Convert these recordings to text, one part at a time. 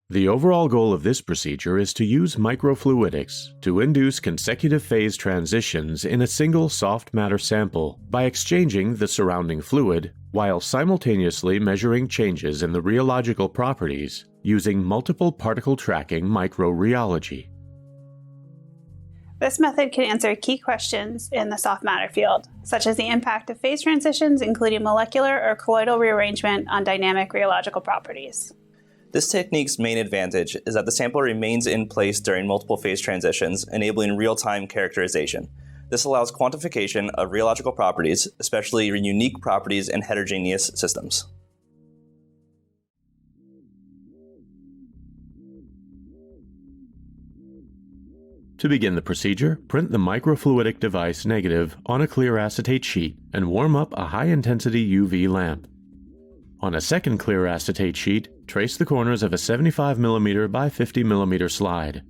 The overall goal of this procedure is to use microfluidics to induce consecutive phase transitions in a single soft matter sample by exchanging the surrounding fluid while simultaneously measuring changes in the rheological properties using multiple particle tracking microrheology. This method can answer key questions in the soft matter field, such as the impact of phase transitions, including molecular or colloidal rearrangement on dynamic rheological properties. This technique's main advantage is that the sample remains in place during multiple phase transitions, enabling real-time characterization. This allows quantification of rheological properties, especially unique properties in heterogeneous systems. To begin the procedure, print the microfluidic device negative on a clear acetate sheet and warm up a high-intensity UV lamp. On a second clear acetate sheet, trace the corners of a 75 mm by 50 mm slide.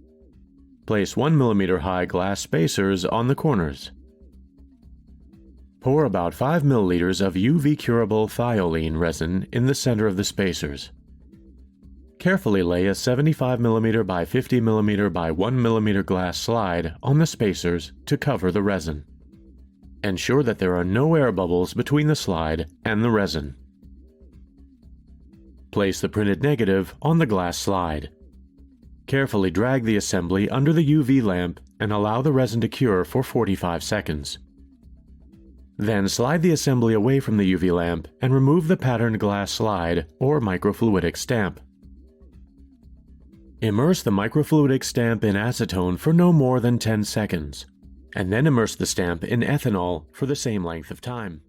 Place 1 mm high glass spacers on the corners. Pour about 5 ml of UV-curable thiolene resin in the center of the spacers. Carefully lay a 75 mm by 50 mm by 1 mm glass slide on the spacers to cover the resin. Ensure that there are no air bubbles between the slide and the resin. Place the printed negative on the glass slide. Carefully drag the assembly under the UV lamp and allow the resin to cure for 45 seconds. Then slide the assembly away from the UV lamp and remove the patterned glass slide or microfluidic stamp. Immerse the microfluidic stamp in acetone for no more than 10 seconds, and then immerse the stamp in ethanol for the same length of time.